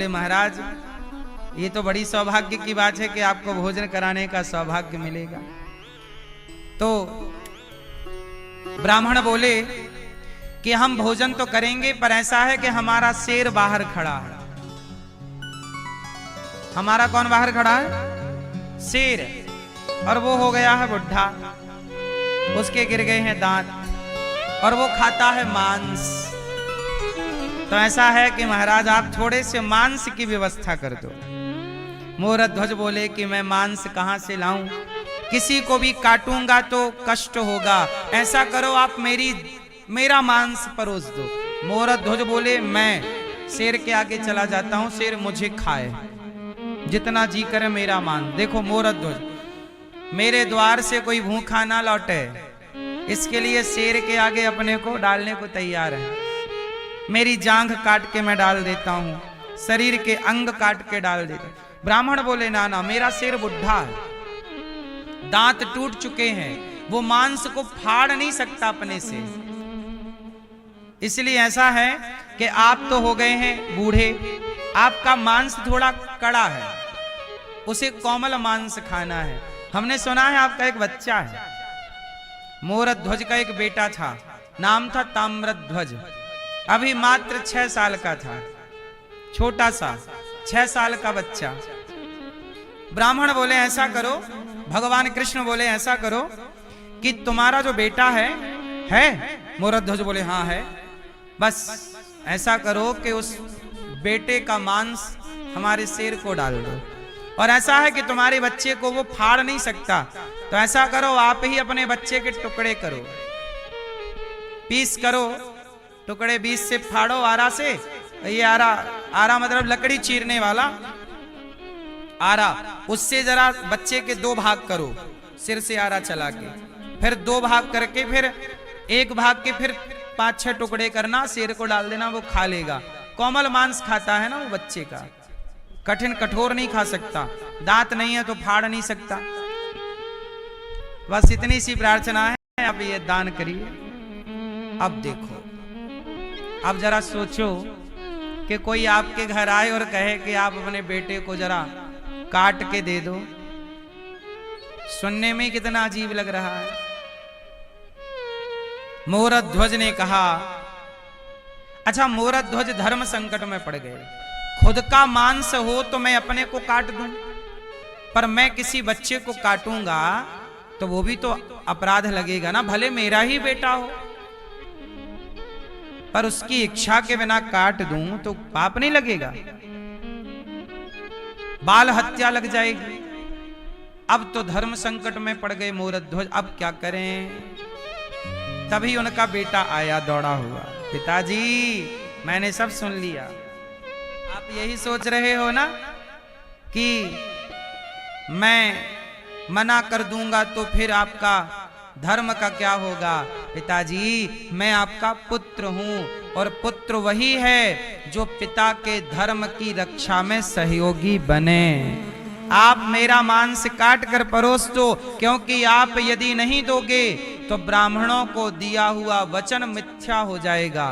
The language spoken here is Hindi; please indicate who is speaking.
Speaker 1: बोले महाराज ये तो बड़ी सौभाग्य की बात है कि आपको भोजन कराने का सौभाग्य मिलेगा। तो ब्राह्मण बोले कि हम भोजन तो करेंगे, पर ऐसा है कि हमारा शेर बाहर खड़ा है। हमारा कौन बाहर खड़ा है? शेर। और वो हो गया है बुढ़ा, उसके गिर गए हैं दांत, और वो खाता है मांस। तो ऐसा है कि महाराज आप थोड़े से मांस की व्यवस्था कर दो। मोरध्वज बोले कि मैं मांस कहां से लाऊं, किसी को भी काटूंगा तो कष्ट होगा, ऐसा करो आप मेरा मांस परोस दो। मोरध्वज बोले मैं शेर के आगे चला जाता हूं, शेर मुझे खाए, जितना जी करे मेरा मान। देखो मोरध्वज, मेरे द्वार से कोई भूखा ना लौटे, इसके लिए शेर के आगे अपने को डालने को तैयार है। मेरी जांघ काट के मैं डाल देता हूं, शरीर के अंग काट के डाल देता हूं। ब्राह्मण बोले ना ना, मेरा शेर बुढ़ा है, दांत टूट चुके हैं, वो मांस को फाड़ नहीं सकता अपने से। इसलिए ऐसा है कि आप तो हो गए हैं बूढ़े, आपका मांस थोड़ा कड़ा है, उसे कोमल मांस खाना है। हमने सुना है आपका एक बच्चा है। मोरध्वज का एक बेटा था, नाम था ताम्रध्वज, अभी मात्र 6 साल का था, छोटा सा 6 साल का बच्चा। ब्राह्मण बोले ऐसा करो, भगवान कृष्ण बोले ऐसा करो कि तुम्हारा जो बेटा है? मोरध्वज बोले हाँ है। बस ऐसा करो कि उस बेटे का मांस हमारे शेर को डाल दो, और ऐसा है कि तुम्हारे बच्चे को वो फाड़ नहीं सकता, तो ऐसा करो आप ही अपने बच्चे के टुकड़े करो, पीस करो, टुकड़े 20 से फाड़ो आरा से। ये आरा मतलब लकड़ी चीरने वाला आरा, उससे जरा बच्चे के 2 भाग करो, सिर से आरा चला के, फिर 2 भाग करके फिर 1 भाग के फिर 5-6 टुकड़े करना, शेर को डाल देना, वो खा लेगा। कोमल मांस खाता है ना वो बच्चे का, कठिन कठोर नहीं खा सकता, दांत नहीं है तो फाड़ नहीं सकता। बस इतनी सी प्रार्थना है, आप ये दान करिए। अब देखो, अब जरा सोचो कि कोई आपके घर आए और कहे कि आप अपने बेटे को जरा काट के दे दो, सुनने में कितना अजीब लग रहा है। मोरध्वज ने कहा, अच्छा मोरध्वज धर्म संकट में पड़ गए, खुद का मांस हो तो मैं अपने को काट दूं, पर मैं किसी बच्चे को काटूंगा तो वो भी तो अपराध लगेगा ना, भले मेरा ही बेटा हो, पर उसकी इच्छा के बिना काट दूं तो पाप नहीं लगेगा, बाल हत्या लग जाएगी। अब तो धर्म संकट में पड़ गए मोरध्वज, अब क्या करें। तभी उनका बेटा आया दौड़ा हुआ, पिताजी मैंने सब सुन लिया, आप यही सोच रहे हो ना कि मैं मना कर दूंगा तो फिर आपका धर्म का क्या होगा। पिताजी मैं आपका पुत्र हूं, और पुत्र वही है जो पिता के धर्म की रक्षा में सहयोगी बने। आप मेरा मांस काट कर परोस दो, क्योंकि आप यदि नहीं दोगे तो ब्राह्मणों को दिया हुआ वचन मिथ्या हो जाएगा।